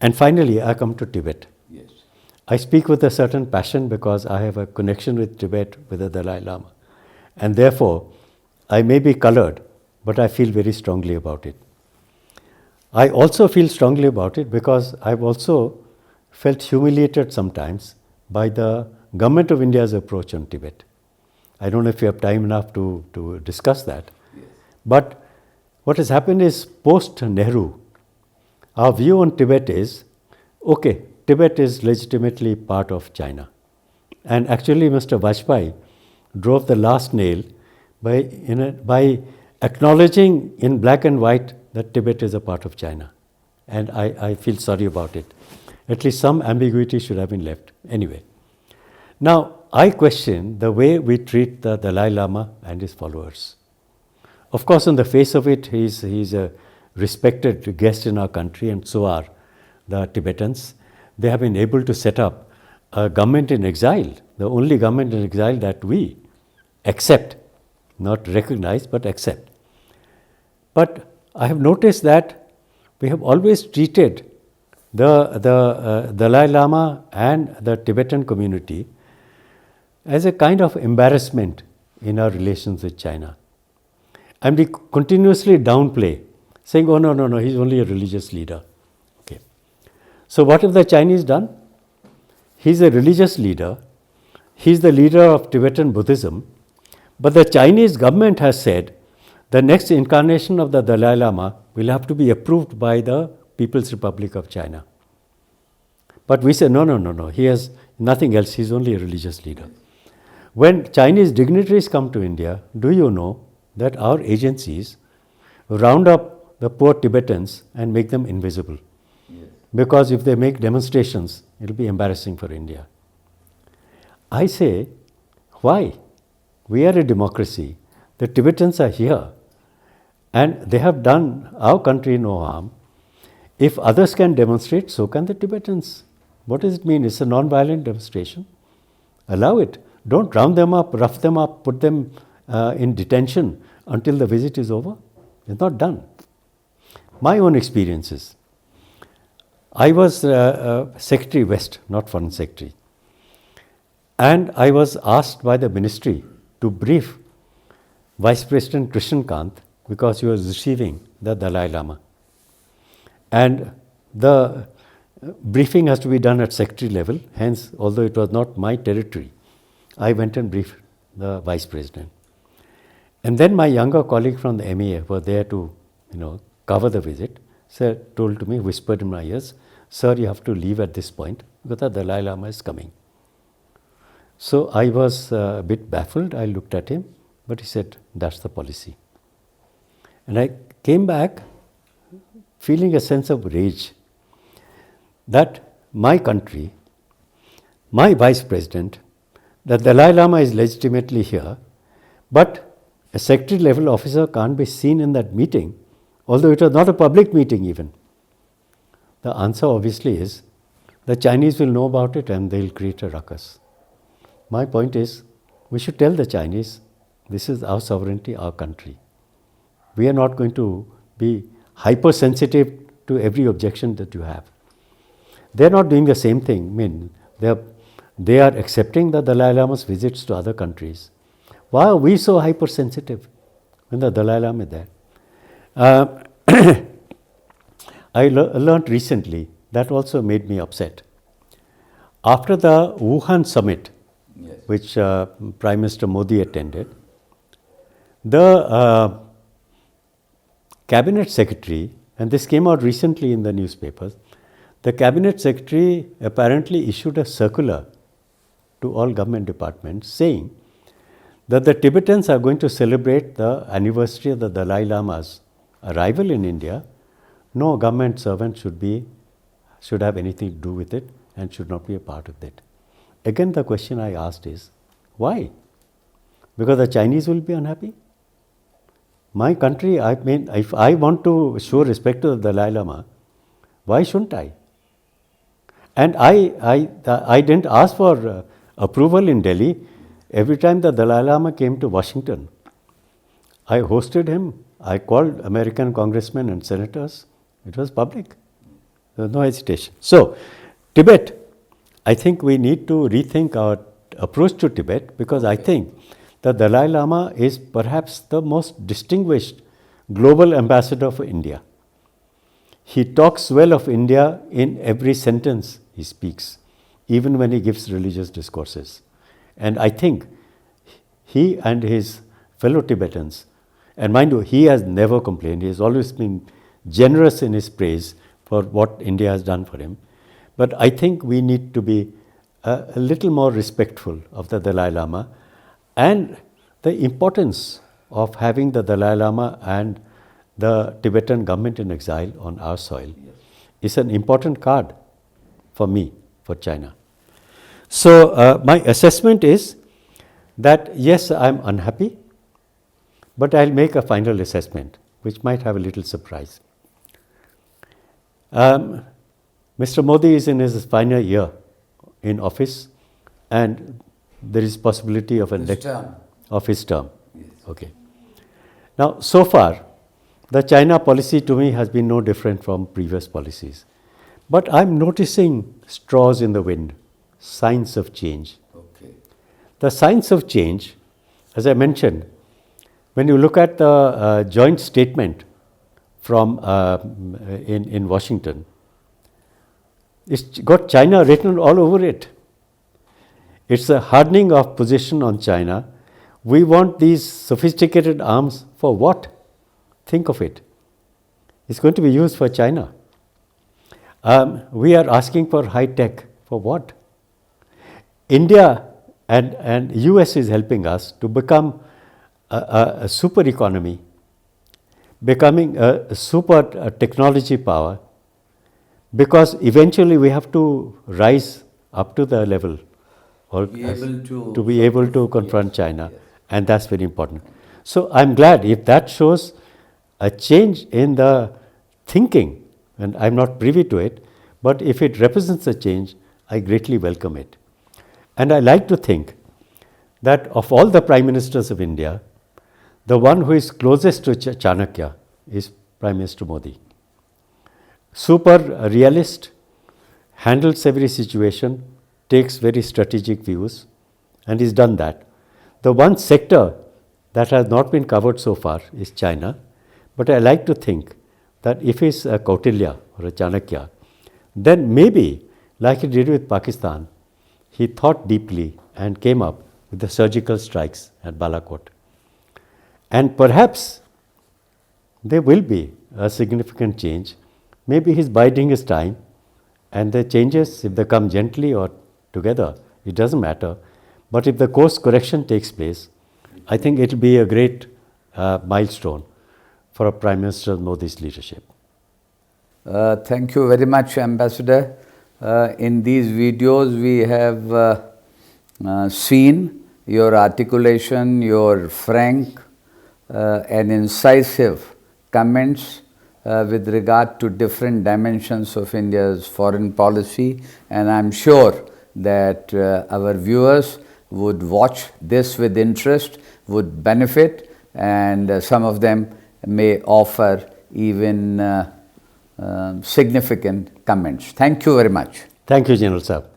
And finally, I come to Tibet. Yes. I speak with a certain passion because I have a connection with Tibet, with the Dalai Lama. And therefore, I may be colored, but I feel very strongly about it. I also feel strongly about it because I've also felt humiliated sometimes by the government of India's approach on Tibet. I don't know if you have time enough to discuss that. Yes. But what has happened is post-Nehru, our view on Tibet is, okay, Tibet is legitimately part of China. And actually Mr. Vajpayee drove the last nail by acknowledging in black and white that Tibet is a part of China. And I feel sorry about it. At least some ambiguity should have been left. Anyway. Now, I question the way we treat the Dalai Lama and his followers. Of course, on the face of it, he's a respected guest in our country, and so are the Tibetans. They have been able to set up a government in exile, the only government in exile that we accept, not recognize, but accept. But I have noticed that we have always treated the Dalai Lama and the Tibetan community as a kind of embarrassment in our relations with China. And we continuously downplay, saying, oh, no, he's only a religious leader. Okay. So what have the Chinese done? He's a religious leader. He's the leader of Tibetan Buddhism. But the Chinese government has said the next incarnation of the Dalai Lama will have to be approved by the People's Republic of China. But we say, no, he has nothing else, he's only a religious leader. When Chinese dignitaries come to India, do you know that our agencies round up the poor Tibetans and make them invisible? Yes. Because if they make demonstrations, it will be embarrassing for India. I say, why? We are a democracy. The Tibetans are here and they have done our country no harm. If others can demonstrate, so can the Tibetans. What does it mean? It's a non-violent demonstration. Allow it. Don't round them up, rough them up, put them in detention until the visit is over. It's not done. My own experiences. I was Secretary West, not Foreign Secretary. And I was asked by the ministry to brief Vice President Krishan Kant because he was receiving the Dalai Lama. And the briefing has to be done at secretary level. Hence, although it was not my territory, I went and briefed the Vice President. And then my younger colleague from the MEA were there to, cover the visit. Told to me, whispered in my ears, sir, you have to leave at this point because the Dalai Lama is coming. So I was a bit baffled. I looked at him, but he said, that's the policy. And I came back feeling a sense of rage that my country, my Vice President, the Dalai Lama is legitimately here, but a secretary level officer can't be seen in that meeting, although it was not a public meeting even. The answer obviously is the Chinese will know about it and they'll create a ruckus. My point is, we should tell the Chinese, this is our sovereignty, our country. We are not going to be hypersensitive to every objection that you have. They're not doing the same thing. I mean, they are accepting the Dalai Lama's visits to other countries. Why are we so hypersensitive when the Dalai Lama is there? I learned recently, that also made me upset. After the Wuhan summit, Yes. which Prime Minister Modi attended, the Cabinet Secretary, and this came out recently in the newspapers, the Cabinet Secretary apparently issued a circular to all government departments saying that the Tibetans are going to celebrate the anniversary of the Dalai Lama's arrival in India. No government servant should have anything to do with it and should not be a part of it. Again, the question I asked is, why? Because the Chinese will be unhappy? My country, I mean, if I want to show respect to the Dalai Lama, why shouldn't I? And I didn't ask for approval in Delhi. Every time the Dalai Lama came to Washington, I hosted him. I called American congressmen and senators. It was public. no hesitation. So, Tibet, I think we need to rethink our approach to Tibet, because I think the Dalai Lama is perhaps the most distinguished global ambassador for India. He talks well of India in every sentence he speaks, even when he gives religious discourses. And I think he and his fellow Tibetans, and mind you, he has never complained. He has always been generous in his praise for what India has done for him. But I think we need to be a little more respectful of the Dalai Lama, and the importance of having the Dalai Lama and the Tibetan government in exile on our soil is an important card for me, for China. So my assessment is that yes, I'm unhappy, but I'll make a final assessment, which might have a little surprise. Mr. Modi is in his final year in office, and there is possibility of his term. Yes. Okay. Now, so far, the China policy to me has been no different from previous policies. But I'm noticing straws in the wind, signs of change. Okay. The signs of change, as I mentioned, when you look at the joint statement from in Washington, it's got China written all over it. It's a hardening of position on China. We want these sophisticated arms for what? Think of it. It's going to be used for China. We are asking for high tech. For what? India and US is helping us to become a super economy, becoming a super technology power, because eventually we have to rise up to the level or to be able to confront China, and that's very important. So I'm glad if that shows a change in the thinking, and I'm not privy to it, but if it represents a change, I greatly welcome it. And I like to think that of all the Prime Ministers of India, the one who is closest to Chanakya is Prime Minister Modi. Super realist, handles every situation, takes very strategic views, and he's done that. The one sector that has not been covered so far is China, but I like to think that if he's a Kautilya or a Chanakya, then maybe, like he did with Pakistan, he thought deeply and came up with the surgical strikes at Balakot. And perhaps there will be a significant change. Maybe he's biding his time, and the changes, if they come gently or together, it doesn't matter. But if the course correction takes place, I think it will be a great milestone for a Prime Minister Modi's leadership. Thank you very much, Ambassador. In these videos, we have seen your articulation, your frank and incisive comments with regard to different dimensions of India's foreign policy, and I'm sure that our viewers would watch this with interest, would benefit, and some of them may offer even significant comments. Thank you very much. Thank you, General Sahab.